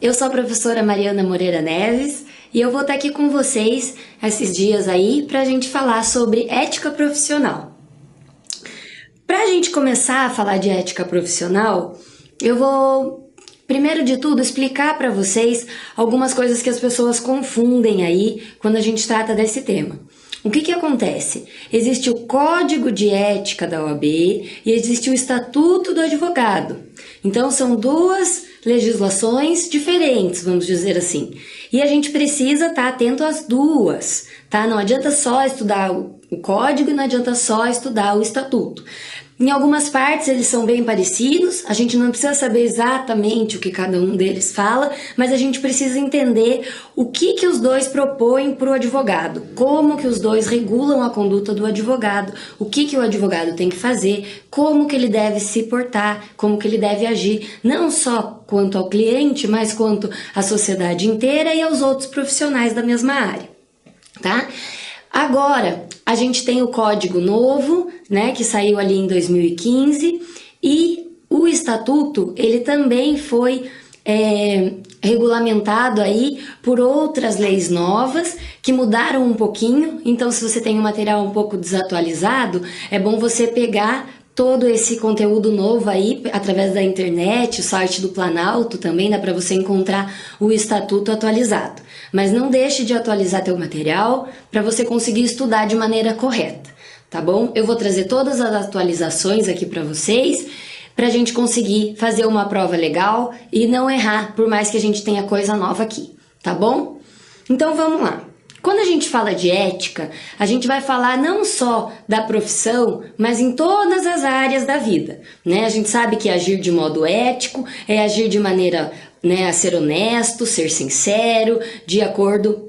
eu sou a professora Mariana Moreira Neves e eu vou estar aqui com vocês esses dias aí para a gente falar sobre ética profissional. Para a gente começar a falar de ética profissional, eu vou, primeiro de tudo, explicar para vocês algumas coisas que as pessoas confundem aí quando a gente trata desse tema. O que acontece? Existe o Código de Ética da OAB e existe o Estatuto do Advogado. Então, são duas legislações diferentes, vamos dizer assim. E a gente precisa estar atento às duas, tá? Não adianta só estudar o Código e não adianta só estudar o Estatuto. Em algumas partes eles são bem parecidos, a gente não precisa saber exatamente o que cada um deles fala, mas a gente precisa entender o que os dois propõem para o advogado, como que os dois regulam a conduta do advogado, o que o advogado tem que fazer, como que ele deve se portar, como que ele deve agir, não só quanto ao cliente, mas quanto à sociedade inteira e aos outros profissionais da mesma área, tá? Agora, a gente tem o código novo, né, que saiu ali em 2015, e o estatuto, ele também foi regulamentado aí por outras leis novas que mudaram um pouquinho. Então, se você tem um material um pouco desatualizado, é bom você pegar todo esse conteúdo novo aí através da internet, o site do Planalto também dá para você encontrar o estatuto atualizado. Mas não deixe de atualizar teu material para você conseguir estudar de maneira correta, tá bom? Eu vou trazer todas as atualizações aqui para vocês, para a gente conseguir fazer uma prova legal e não errar, por mais que a gente tenha coisa nova aqui, tá bom? Então vamos lá. Quando a gente fala de ética, a gente vai falar não só da profissão, mas em todas as áreas da vida, né? A gente sabe que agir de modo ético é agir de maneira, né, a ser honesto, ser sincero, de acordo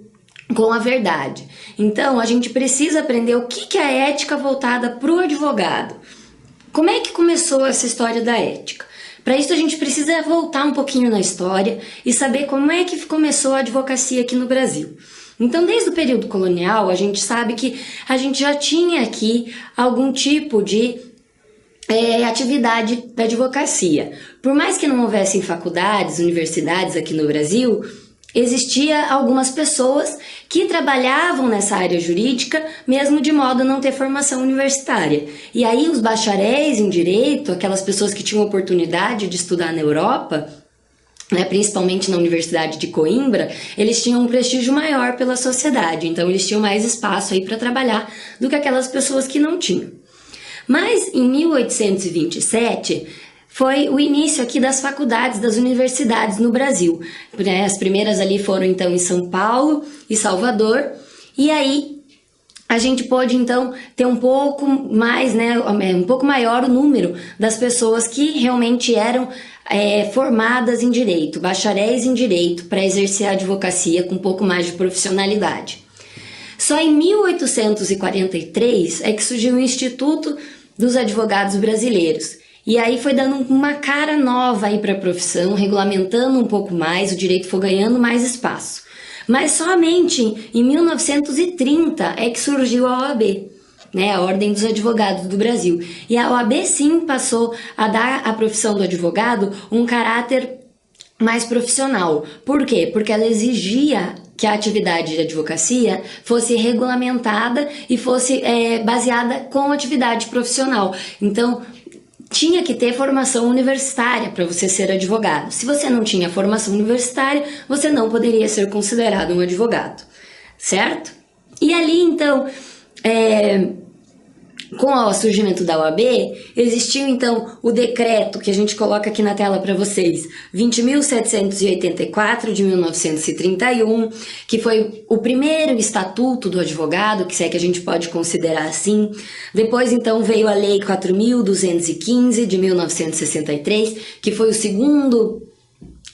com a verdade. Então, a gente precisa aprender o que é a ética voltada para o advogado. Como é que começou essa história da ética? Para isso, a gente precisa voltar um pouquinho na história e saber como é que começou a advocacia aqui no Brasil. Então, desde o período colonial, a gente sabe que a gente já tinha aqui algum tipo de atividade da advocacia. Por mais que não houvessem faculdades, universidades aqui no Brasil, existia algumas pessoas que trabalhavam nessa área jurídica, mesmo de modo a não ter formação universitária. E aí os bacharéis em direito, aquelas pessoas que tinham oportunidade de estudar na Europa, né, principalmente na Universidade de Coimbra, eles tinham um prestígio maior pela sociedade, então eles tinham mais espaço aí para trabalhar do que aquelas pessoas que não tinham. Mas em 1827 foi o início aqui das faculdades, das universidades no Brasil. As primeiras ali foram então em São Paulo e Salvador, e aí a gente pôde então ter um pouco mais, né, um pouco maior o número das pessoas que realmente eram formadas em direito, bacharéis em direito, para exercer a advocacia com um pouco mais de profissionalidade. Só em 1843 é que surgiu o Instituto dos Advogados Brasileiros. E aí foi dando uma cara nova aí para a profissão, regulamentando um pouco mais, o direito foi ganhando mais espaço. Mas somente em 1930 é que surgiu a OAB, né, a Ordem dos Advogados do Brasil. E a OAB sim passou a dar à profissão do advogado um caráter mais profissional. Por quê? Porque ela exigia que a atividade de advocacia fosse regulamentada e fosse baseada com atividade profissional. Então, tinha que ter formação universitária para você ser advogado. Se você não tinha formação universitária, você não poderia ser considerado um advogado, certo? E ali, então, com o surgimento da OAB, existiu então o decreto que a gente coloca aqui na tela para vocês, 20.784 de 1931, que foi o primeiro estatuto do advogado, que é que a gente pode considerar assim. Depois então veio a Lei 4.215 de 1963, que foi o segundo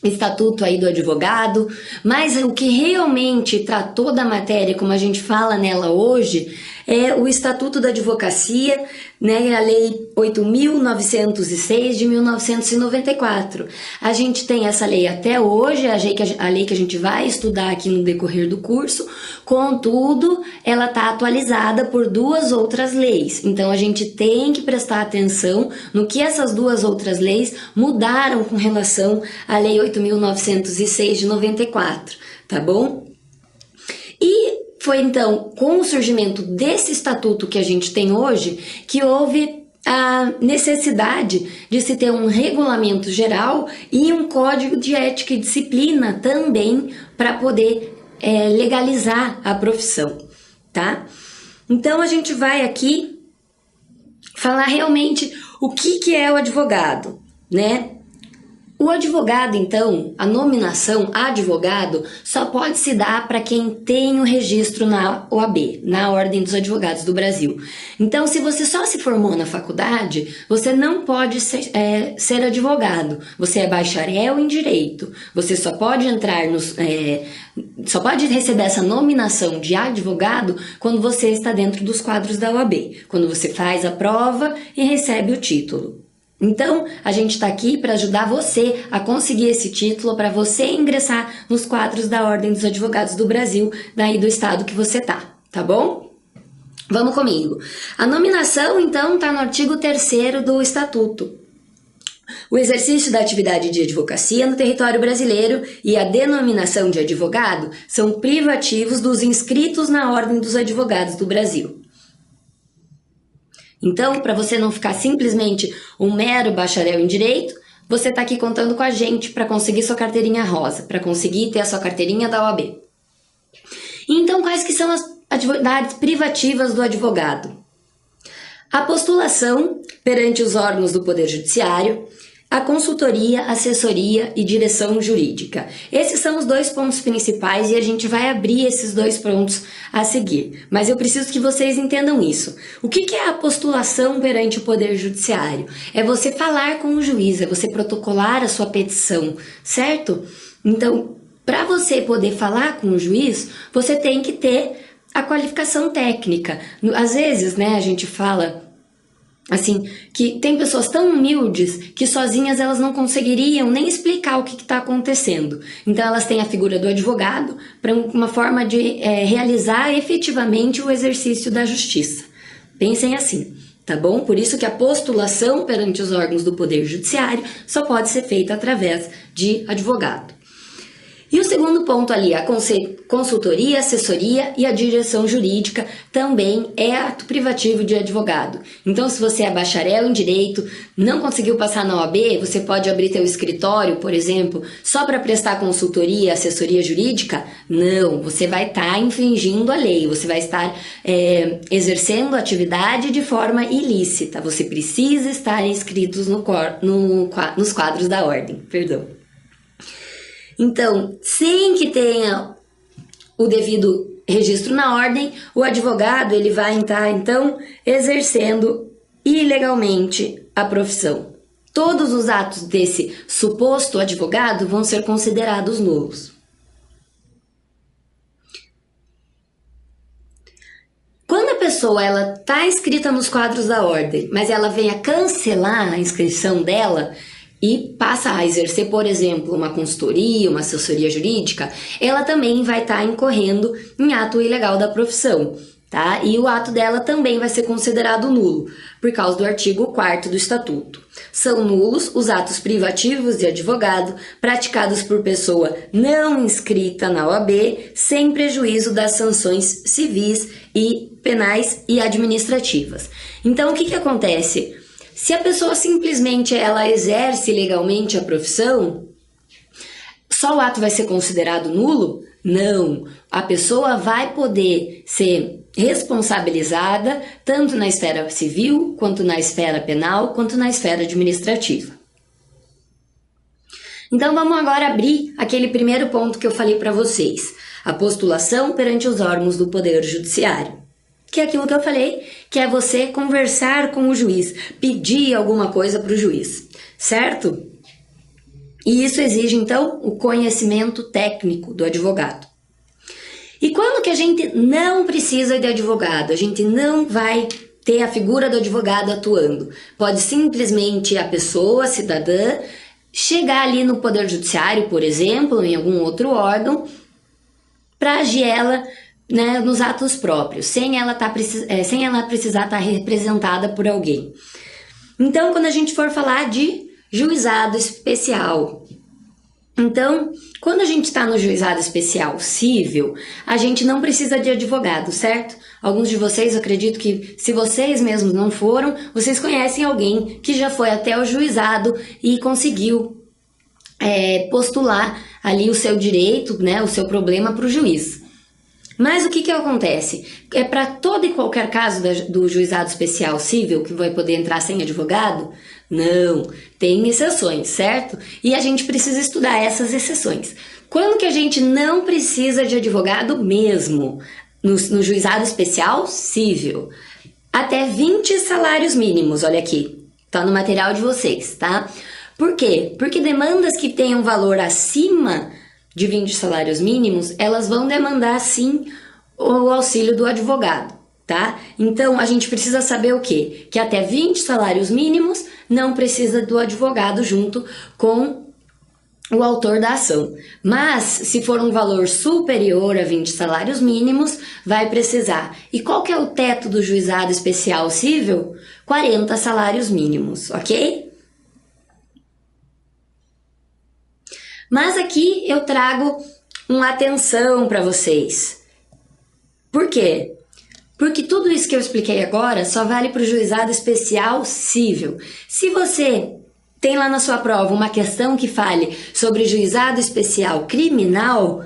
estatuto aí do advogado, mas o que realmente tratou da matéria, como a gente fala nela hoje, é o Estatuto da Advocacia, né, a Lei 8.906 de 1994. A gente tem essa lei até hoje, a lei que a gente vai estudar aqui no decorrer do curso, contudo, ela está atualizada por duas outras leis. Então, a gente tem que prestar atenção no que essas duas outras leis mudaram com relação à Lei 8.906 de 94, tá bom? E foi então com o surgimento desse estatuto que a gente tem hoje que houve a necessidade de se ter um regulamento geral e um código de ética e disciplina também para poder legalizar a profissão, tá? Então a gente vai aqui falar realmente o que é o advogado, né? O advogado, então, a nominação advogado só pode se dar para quem tem o registro na OAB, na Ordem dos Advogados do Brasil. Então, se você só se formou na faculdade, você não pode ser advogado. Você é bacharel em direito. Você só pode entrar só pode receber essa nominação de advogado quando você está dentro dos quadros da OAB, quando você faz a prova e recebe o título. Então, a gente está aqui para ajudar você a conseguir esse título, para você ingressar nos quadros da Ordem dos Advogados do Brasil, daí do estado que você tá bom? Vamos comigo. A nominação, então, está no artigo 3º do Estatuto. O exercício da atividade de advocacia no território brasileiro e a denominação de advogado são privativos dos inscritos na Ordem dos Advogados do Brasil. Então, para você não ficar simplesmente um mero bacharel em direito, você está aqui contando com a gente para conseguir sua carteirinha rosa, para conseguir ter a sua carteirinha da OAB. Então, quais que são as atividades privativas do advogado? A postulação perante os órgãos do Poder Judiciário, a consultoria, assessoria e direção jurídica. Esses são os dois pontos principais e a gente vai abrir esses dois pontos a seguir. Mas eu preciso que vocês entendam isso. O que é a postulação perante o Poder Judiciário? É você falar com o juiz, é você protocolar a sua petição, certo? Então, para você poder falar com o juiz, você tem que ter a qualificação técnica. Às vezes, né, a gente fala assim, que tem pessoas tão humildes que sozinhas elas não conseguiriam nem explicar o que está acontecendo. Então elas têm a figura do advogado para uma forma de realizar efetivamente o exercício da justiça. Pensem assim, tá bom? Por isso que a postulação perante os órgãos do Poder Judiciário só pode ser feita através de advogado. E o segundo ponto ali, a consultoria, assessoria e a direção jurídica também é ato privativo de advogado. Então, se você é bacharel em direito, não conseguiu passar na OAB, você pode abrir teu escritório, por exemplo, só para prestar consultoria e assessoria jurídica? Não, você vai estar infringindo a lei, você vai estar exercendo a atividade de forma ilícita. Você precisa estar inscrito nos quadros da ordem, perdão. Então, sem que tenha o devido registro na ordem, o advogado ele vai estar, então, exercendo ilegalmente a profissão. Todos os atos desse suposto advogado vão ser considerados nulos. Quando a pessoa ela está inscrita nos quadros da ordem, mas ela vem a cancelar a inscrição dela e passa a exercer, por exemplo, uma consultoria, uma assessoria jurídica, ela também vai estar incorrendo em ato ilegal da profissão, tá? E o ato dela também vai ser considerado nulo, por causa do artigo 4º do Estatuto. São nulos os atos privativos de advogado praticados por pessoa não inscrita na OAB, sem prejuízo das sanções civis e penais e administrativas. Então, o que acontece? Se a pessoa simplesmente ela exerce legalmente a profissão, só o ato vai ser considerado nulo? Não. A pessoa vai poder ser responsabilizada tanto na esfera civil, quanto na esfera penal, quanto na esfera administrativa. Então vamos agora abrir aquele primeiro ponto que eu falei para vocês, a postulação perante os órgãos do Poder Judiciário. Que é aquilo que eu falei, que é você conversar com o juiz, pedir alguma coisa para o juiz, certo? E isso exige, então, o conhecimento técnico do advogado. E quando que a gente não precisa de advogado? A gente não vai ter a figura do advogado atuando. Pode simplesmente a pessoa, a cidadã, chegar ali no Poder Judiciário, por exemplo, em algum outro órgão, para agir ela, né, nos atos próprios, sem ela precisar estar representada por alguém. Então, quando a gente for falar de juizado especial, então, quando a gente está no juizado especial cível, a gente não precisa de advogado, certo? Alguns de vocês, eu acredito que se vocês mesmos não foram, vocês conhecem alguém que já foi até o juizado e conseguiu postular ali o seu direito, né, o seu problema para o juiz. Mas o que acontece? É para todo e qualquer caso do juizado especial cível que vai poder entrar sem advogado? Não, tem exceções, certo? E a gente precisa estudar essas exceções. Quando que a gente não precisa de advogado mesmo? No juizado especial cível. Até 20 salários mínimos, olha aqui, tá no material de vocês, tá? Por quê? Porque demandas que tenham valor acima de 20 salários mínimos, elas vão demandar sim o auxílio do advogado, tá? Então, a gente precisa saber o quê? Que até 20 salários mínimos não precisa do advogado junto com o autor da ação. Mas, se for um valor superior a 20 salários mínimos, vai precisar. E qual que é o teto do juizado especial cível? 40 salários mínimos, ok? Mas aqui eu trago uma atenção para vocês. Por quê? Porque tudo isso que eu expliquei agora só vale para o juizado especial cível. Se você tem lá na sua prova uma questão que fale sobre juizado especial criminal,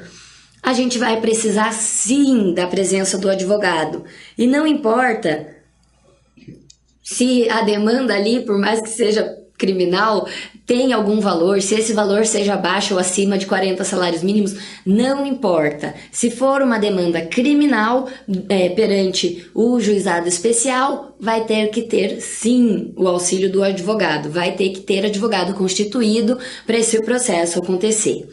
a gente vai precisar sim da presença do advogado. E não importa se a demanda ali, por mais que seja criminal, tem algum valor, se esse valor seja abaixo ou acima de 40 salários mínimos, não importa. Se for uma demanda criminal perante o juizado especial, vai ter que ter sim o auxílio do advogado, vai ter que ter advogado constituído para esse processo acontecer.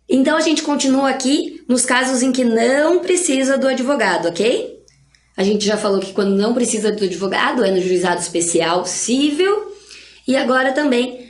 Então a gente continua aqui nos casos em que não precisa do advogado, ok? A gente já falou que quando não precisa do advogado é no juizado especial cível e agora também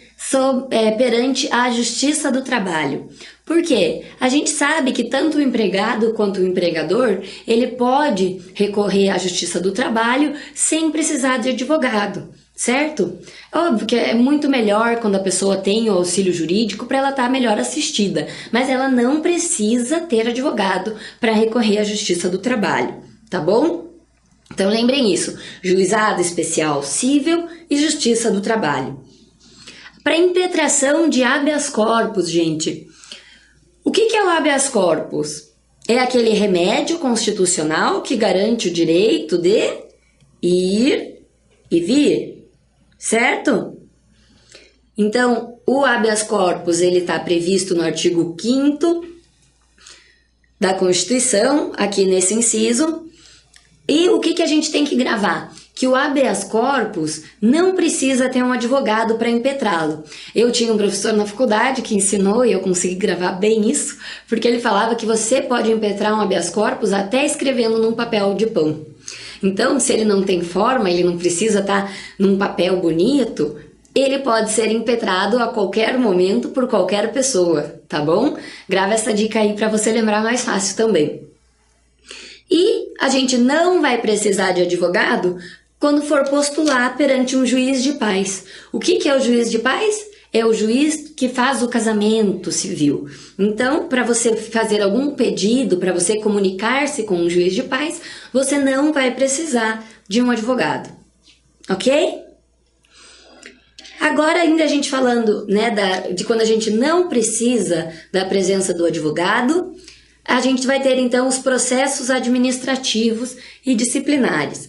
perante a Justiça do Trabalho. Por quê? A gente sabe que tanto o empregado quanto o empregador, ele pode recorrer à Justiça do Trabalho sem precisar de advogado, certo? Óbvio que é muito melhor quando a pessoa tem o auxílio jurídico para ela estar melhor assistida, mas ela não precisa ter advogado para recorrer à Justiça do Trabalho, tá bom? Então lembrem isso, juizado especial cível e Justiça do Trabalho. Para impetração de habeas corpus, gente, o que é o habeas corpus? É aquele remédio constitucional que garante o direito de ir e vir, certo? Então, o habeas corpus ele está previsto no artigo 5º da Constituição, aqui nesse inciso. E o que a gente tem que gravar? Que o habeas corpus não precisa ter um advogado para impetrá-lo. Eu tinha um professor na faculdade que ensinou e eu consegui gravar bem isso, porque ele falava que você pode impetrar um habeas corpus até escrevendo num papel de pão. Então, se ele não tem forma, ele não precisa estar num papel bonito, ele pode ser impetrado a qualquer momento por qualquer pessoa, tá bom? Grava essa dica aí para você lembrar mais fácil também. E a gente não vai precisar de advogado quando for postular perante um juiz de paz. O que é o juiz de paz? É o juiz que faz o casamento civil. Então, para você fazer algum pedido, para você comunicar-se com um juiz de paz, você não vai precisar de um advogado, ok? Agora, ainda a gente falando, né, de quando a gente não precisa da presença do advogado, a gente vai ter então os processos administrativos e disciplinares.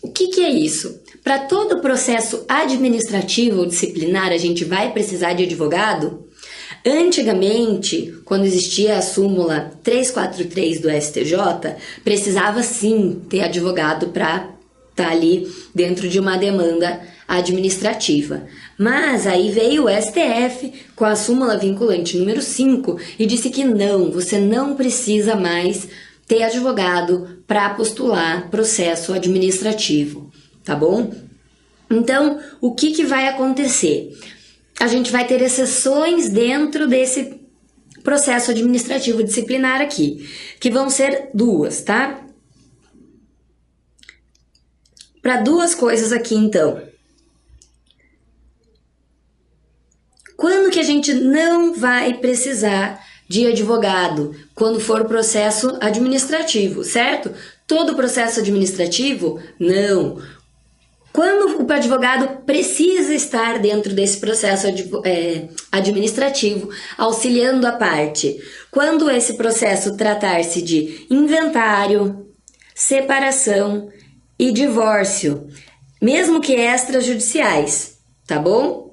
O que é isso? Para todo processo administrativo ou disciplinar, a gente vai precisar de advogado? Antigamente, quando existia a súmula 343 do STJ, precisava sim ter advogado para estar ali dentro de uma demanda administrativa. Mas aí veio o STF com a súmula vinculante número 5 e disse que não, você não precisa mais ter advogado para postular processo administrativo, tá bom? Então, o que vai acontecer? A gente vai ter exceções dentro desse processo administrativo disciplinar aqui, que vão ser duas, tá? Para duas coisas aqui, então. Quando que a gente não vai precisar de advogado? Quando for processo administrativo, certo? Todo processo administrativo? Não. Quando o advogado precisa estar dentro desse processo administrativo, auxiliando a parte? Quando esse processo tratar-se de inventário, separação e divórcio, mesmo que extrajudiciais, tá bom?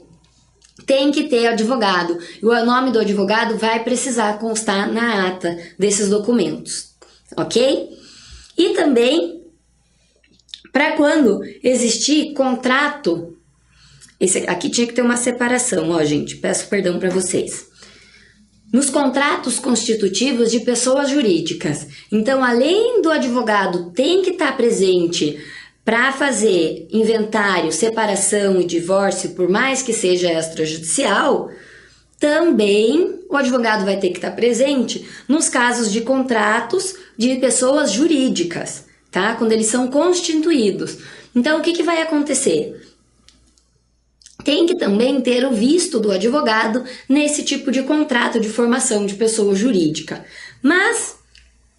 Tem que ter advogado. E o nome do advogado vai precisar constar na ata desses documentos, ok? E também, para quando existir contrato, aqui tinha que ter uma separação, ó, gente, peço perdão para vocês. Nos contratos constitutivos de pessoas jurídicas. Então, além do advogado tem que estar presente para fazer inventário, separação e divórcio, por mais que seja extrajudicial, também o advogado vai ter que estar presente nos casos de contratos de pessoas jurídicas, tá? Quando eles são constituídos. Então, o que vai acontecer? Tem que também ter o visto do advogado nesse tipo de contrato de formação de pessoa jurídica. Mas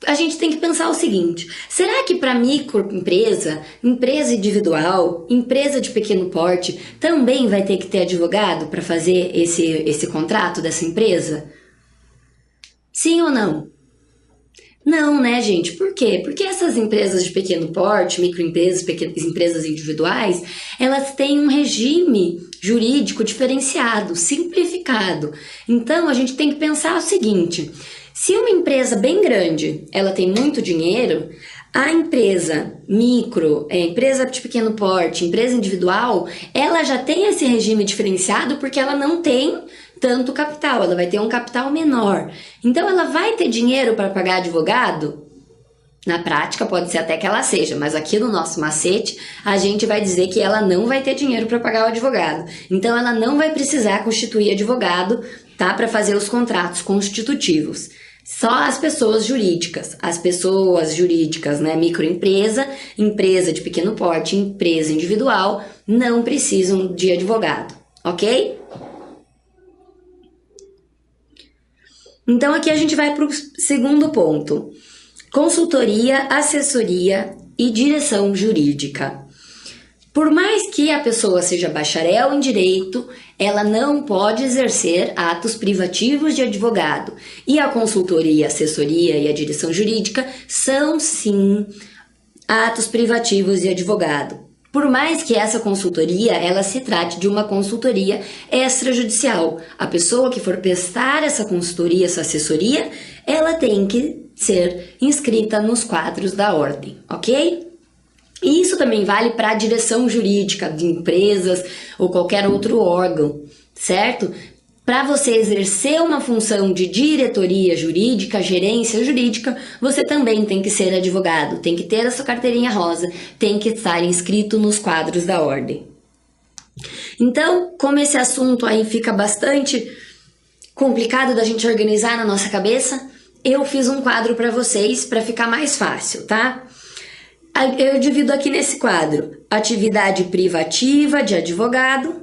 a gente tem que pensar o seguinte: será que para microempresa, empresa individual, empresa de pequeno porte, também vai ter que ter advogado para fazer esse contrato dessa empresa? Sim ou não? Não, né, gente? Por quê? Porque essas empresas de pequeno porte, microempresas, pequenas empresas individuais, elas têm um regime jurídico diferenciado, simplificado. Então, a gente tem que pensar o seguinte: se uma empresa bem grande, ela tem muito dinheiro, a empresa micro, empresa de pequeno porte, empresa individual, ela já tem esse regime diferenciado porque ela não tem tanto capital, ela vai ter um capital menor. Então, ela vai ter dinheiro para pagar advogado? Na prática, pode ser até que ela seja, mas aqui no nosso macete, a gente vai dizer que ela não vai ter dinheiro para pagar o advogado. Então, ela não vai precisar constituir advogado, tá, para fazer os contratos constitutivos. Só as pessoas jurídicas. As pessoas jurídicas, né, microempresa, empresa de pequeno porte, empresa individual, não precisam de advogado, ok? Então, aqui a gente vai para o segundo ponto: consultoria, assessoria e direção jurídica. Por mais que a pessoa seja bacharel em direito, ela não pode exercer atos privativos de advogado. E a consultoria, a assessoria e a direção jurídica são, sim, atos privativos de advogado. Por mais que essa consultoria, ela se trate de uma consultoria extrajudicial. A pessoa que for prestar essa consultoria, essa assessoria, ela tem que ser inscrita nos quadros da ordem, ok? E isso também vale para a direção jurídica de empresas ou qualquer outro órgão, certo? Para você exercer uma função de diretoria jurídica, gerência jurídica, você também tem que ser advogado, tem que ter a sua carteirinha rosa, tem que estar inscrito nos quadros da ordem. Então, como esse assunto aí fica bastante complicado da gente organizar na nossa cabeça, eu fiz um quadro para vocês para ficar mais fácil, tá? Eu divido aqui nesse quadro: atividade privativa de advogado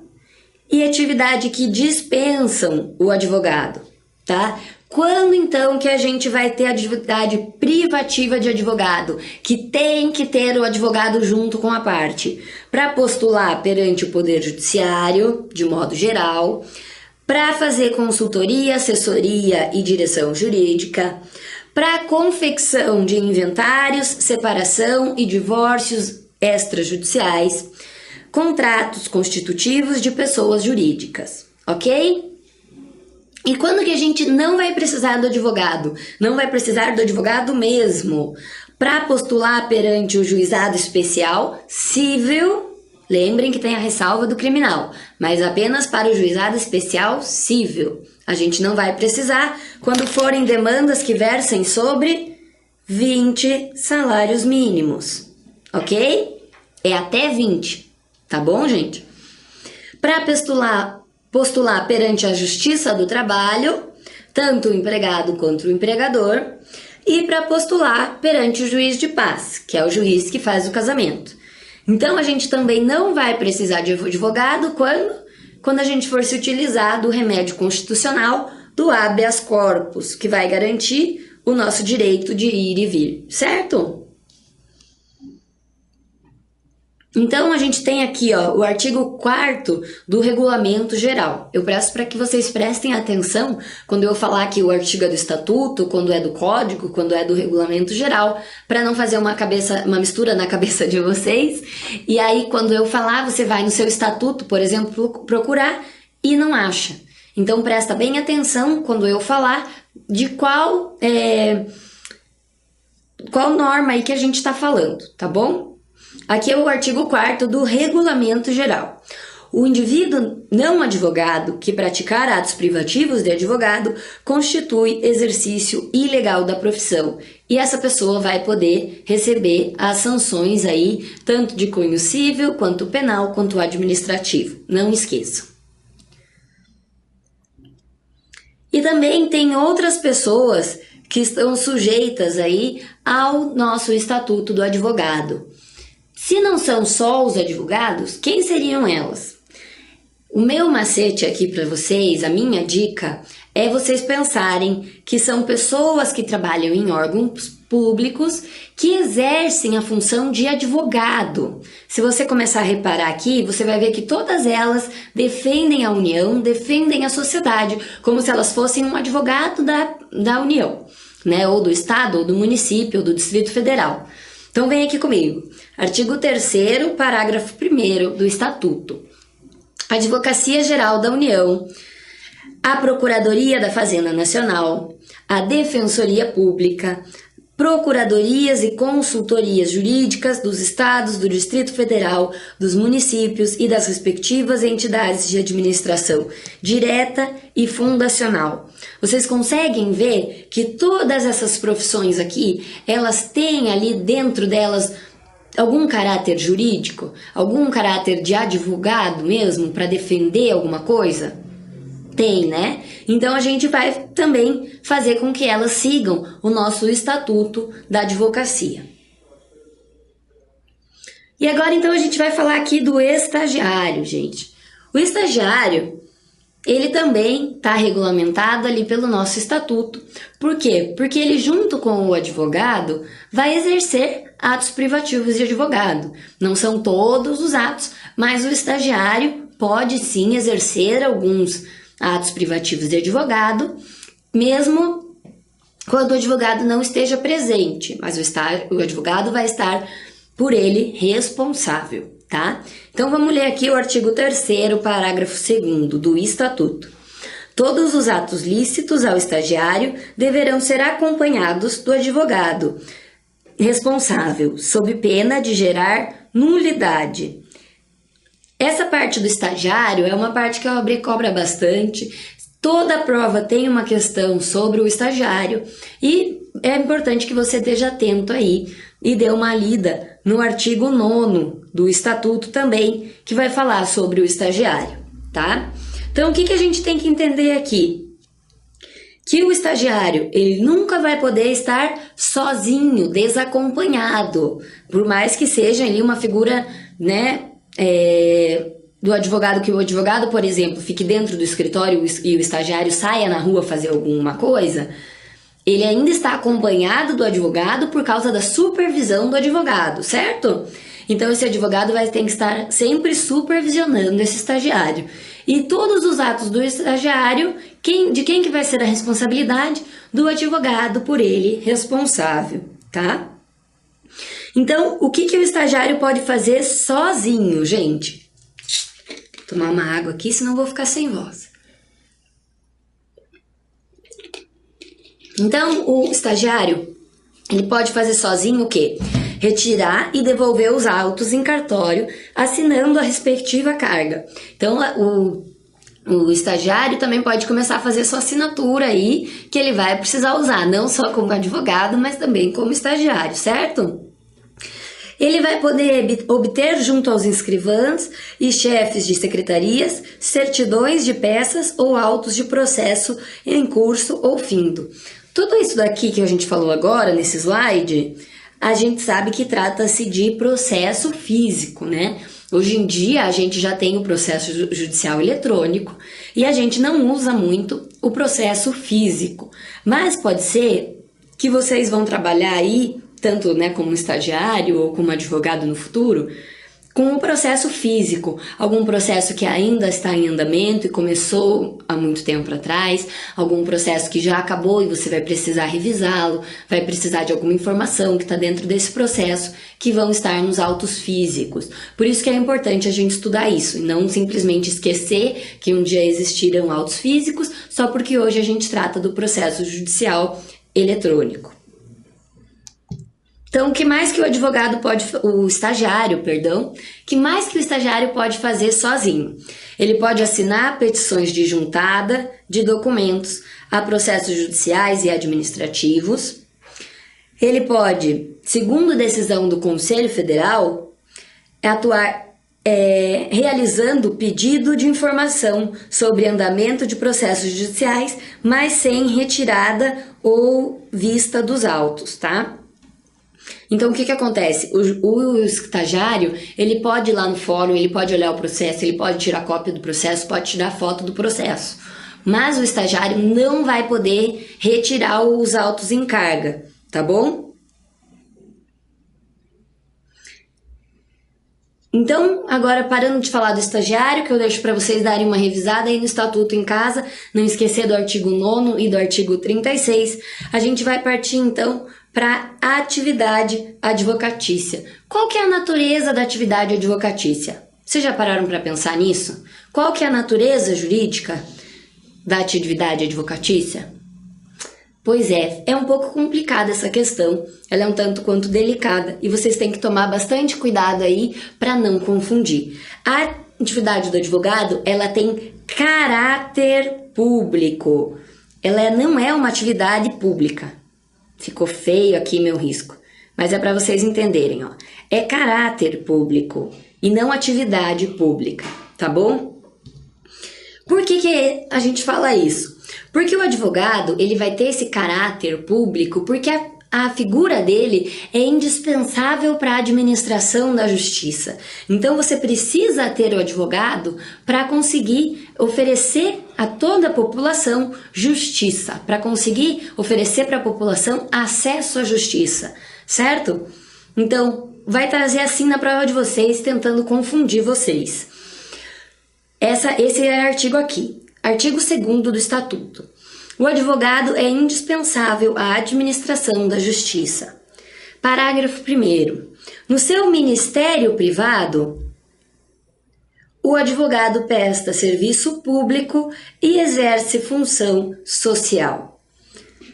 e atividade que dispensam o advogado, tá? Quando então que a gente vai ter atividade privativa de advogado, que tem que ter o advogado junto com a parte? Para postular perante o Poder Judiciário, de modo geral, para fazer consultoria, assessoria e direção jurídica, para confecção de inventários, separação e divórcios extrajudiciais, contratos constitutivos de pessoas jurídicas, ok? E quando que a gente não vai precisar do advogado? Não vai precisar do advogado mesmo para postular perante o juizado especial civil, Lembrem que tem a ressalva do criminal, mas apenas para o juizado especial civil. A gente não vai precisar quando forem demandas que versem sobre 20 salários mínimos, ok? É até 20, tá bom, gente? Para postular perante a Justiça do Trabalho, tanto o empregado quanto o empregador, e para postular perante o juiz de paz, que é o juiz que faz o casamento. Então, a gente também não vai precisar de advogado quando a gente for se utilizar do remédio constitucional do habeas corpus, que vai garantir o nosso direito de ir e vir, certo? Então, a gente tem aqui o artigo 4º do Regulamento Geral. Eu peço para que vocês prestem atenção quando eu falar aqui o artigo é do Estatuto, quando é do Código, quando é do Regulamento Geral, para não fazer uma mistura na cabeça de vocês. E aí, quando eu falar, você vai no seu Estatuto, por exemplo, procurar e não acha. Então, presta bem atenção quando eu falar de qual norma aí que a gente está falando, tá bom? Aqui é o artigo 4º do Regulamento Geral. O indivíduo não advogado que praticar atos privativos de advogado constitui exercício ilegal da profissão e essa pessoa vai poder receber as sanções aí, tanto de cunho civil, quanto penal, quanto administrativo. Não esqueçam. E também tem outras pessoas que estão sujeitas aí ao nosso Estatuto do Advogado. Se não são só os advogados, quem seriam elas? O meu macete aqui para vocês, a minha dica, é vocês pensarem que são pessoas que trabalham em órgãos públicos que exercem a função de advogado. Se você começar a reparar aqui, você vai ver que todas elas defendem a União, defendem a sociedade, como se elas fossem um advogado da União, né? Ou do Estado, ou do município, ou do Distrito Federal. Então vem aqui comigo. Artigo 3º, parágrafo 1º do Estatuto. A Advocacia Geral da União, a Procuradoria da Fazenda Nacional, a Defensoria Pública, procuradorias e consultorias jurídicas dos estados, do Distrito Federal, dos municípios e das respectivas entidades de administração direta e fundacional. Vocês conseguem ver que todas essas profissões aqui, elas têm ali dentro delas algum caráter jurídico, algum caráter de advogado mesmo para defender alguma coisa? Tem, né? Então a gente vai também fazer com que elas sigam o nosso Estatuto da Advocacia. E agora então a gente vai falar aqui do estagiário, gente. O estagiário, ele também está regulamentado ali pelo nosso Estatuto. Por quê? Porque ele, junto com o advogado, vai exercer atos privativos de advogado. Não são todos os atos, mas o estagiário pode sim exercer alguns atos privativos de advogado, mesmo quando o advogado não esteja presente, mas o advogado vai estar por ele responsável, tá? Então vamos ler aqui o artigo 3º, parágrafo 2º do Estatuto. Todos os atos lícitos ao estagiário deverão ser acompanhados do advogado responsável, sob pena de gerar nulidade. Essa parte do estagiário é uma parte que a OAB cobra bastante. Toda prova tem uma questão sobre o estagiário e é importante que você esteja atento aí e dê uma lida no artigo 9º do Estatuto também, que vai falar sobre o estagiário, tá? Então, o que a gente tem que entender aqui? Que o estagiário, ele nunca vai poder estar sozinho, desacompanhado, por mais que seja ali uma figura, né, do advogado, que o advogado, por exemplo, fique dentro do escritório e o estagiário saia na rua fazer alguma coisa, ele ainda está acompanhado do advogado por causa da supervisão do advogado, certo? Então esse advogado vai ter que estar sempre supervisionando esse estagiário. E todos os atos do estagiário, de quem que vai ser a responsabilidade? Do advogado por ele responsável, tá? Então, o que o estagiário pode fazer sozinho, gente? Vou tomar uma água aqui, senão eu vou ficar sem voz. Então, o estagiário, ele pode fazer sozinho o quê? retirar e devolver os autos em cartório, assinando a respectiva carga. Então, o estagiário também pode começar a fazer sua assinatura aí, que ele vai precisar usar, não só como advogado, mas também como estagiário, certo? Ele vai poder obter junto aos escrivãs e chefes de secretarias certidões de peças ou autos de processo em curso ou findo. Tudo isso daqui que a gente falou agora nesse slide, a gente sabe que trata-se de processo físico, né? Hoje em dia a gente já tem o processo judicial eletrônico e a gente não usa muito o processo físico. Mas pode ser que vocês vão trabalhar aí, tanto né, como estagiário ou como advogado no futuro, com o processo físico, algum processo que ainda está em andamento e começou há muito tempo atrás, algum processo que já acabou e você vai precisar revisá-lo, vai precisar de alguma informação que está dentro desse processo, que vão estar nos autos físicos. Por isso que é importante a gente estudar isso, e não simplesmente esquecer que um dia existiram autos físicos, só porque hoje a gente trata do processo judicial eletrônico. Então, o que mais que o estagiário pode fazer sozinho? Ele pode assinar petições de juntada de documentos a processos judiciais e administrativos. Ele pode, segundo decisão do Conselho Federal, atuar realizando pedido de informação sobre andamento de processos judiciais, mas sem retirada ou vista dos autos, tá? Então, o que acontece? O estagiário, ele pode ir lá no fórum, ele pode olhar o processo, ele pode tirar cópia do processo, pode tirar foto do processo. Mas o estagiário não vai poder retirar os autos em carga, tá bom? Então, agora parando de falar do estagiário, que eu deixo para vocês darem uma revisada aí no Estatuto em casa, não esquecer do artigo 9º e do artigo 36, a gente vai partir então para a atividade advocatícia. Qual que é a natureza da atividade advocatícia? Vocês já pararam para pensar nisso? Qual que é a natureza jurídica da atividade advocatícia? Pois é um pouco complicada essa questão, ela é um tanto quanto delicada e vocês têm que tomar bastante cuidado aí para não confundir. A atividade do advogado, ela tem caráter público, ela não é uma atividade pública. Ficou feio aqui meu risco, mas é para vocês entenderem, ó. É caráter público e não atividade pública, tá bom? Por que a gente fala isso? Porque o advogado, ele vai ter esse caráter público porque a figura dele é indispensável para a administração da justiça. Então, você precisa ter o advogado para conseguir oferecer a toda a população justiça, para conseguir oferecer para a população acesso à justiça, certo? Então, vai trazer assim na prova de vocês, tentando confundir vocês. Esse é o artigo aqui, artigo 2º do Estatuto. O advogado é indispensável à administração da justiça. Parágrafo 1º. No seu ministério privado, o advogado presta serviço público e exerce função social.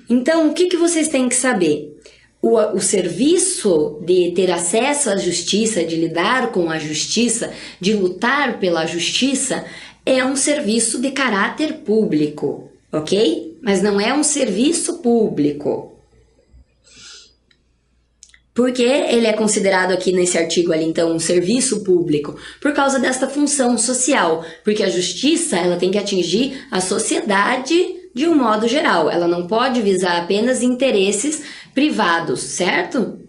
Então, o que vocês têm que saber? O serviço de ter acesso à justiça, de lidar com a justiça, de lutar pela justiça, é um serviço de caráter público, ok? Mas não é um serviço público. Por que ele é considerado aqui nesse artigo ali, então, um serviço público? Por causa desta função social, porque a justiça, ela tem que atingir a sociedade de um modo geral, ela não pode visar apenas interesses privados, certo?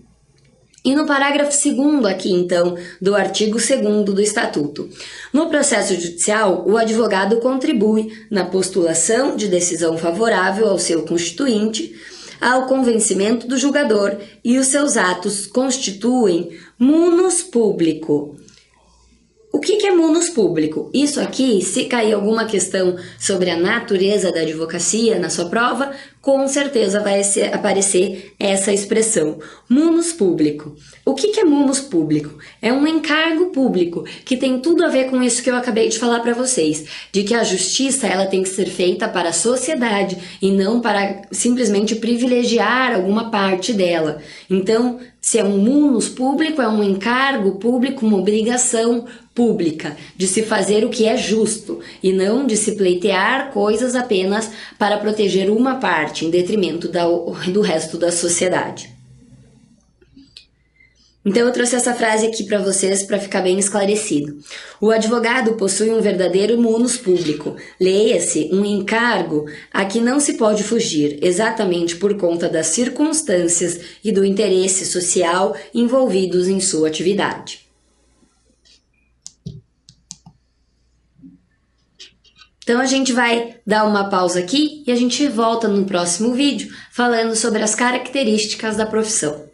E no parágrafo 2º aqui, então, do artigo 2º do Estatuto. No processo judicial, o advogado contribui na postulação de decisão favorável ao seu constituinte, ao convencimento do julgador e os seus atos constituem munus público. O que é munus público? Isso aqui, se cair alguma questão sobre a natureza da advocacia na sua prova, com certeza vai aparecer essa expressão, munus público. O que é munus público? É um encargo público, que tem tudo a ver com isso que eu acabei de falar para vocês, de que a justiça ela tem que ser feita para a sociedade e não para simplesmente privilegiar alguma parte dela. Então, se é um munus público, é um encargo público, uma obrigação pública de se fazer o que é justo e não de se pleitear coisas apenas para proteger uma parte em detrimento do resto da sociedade. Então eu trouxe essa frase aqui para vocês para ficar bem esclarecido. O advogado possui um verdadeiro munus público, leia-se um encargo a que não se pode fugir, exatamente por conta das circunstâncias e do interesse social envolvidos em sua atividade. Então a gente vai dar uma pausa aqui e a gente volta no próximo vídeo falando sobre as características da profissão.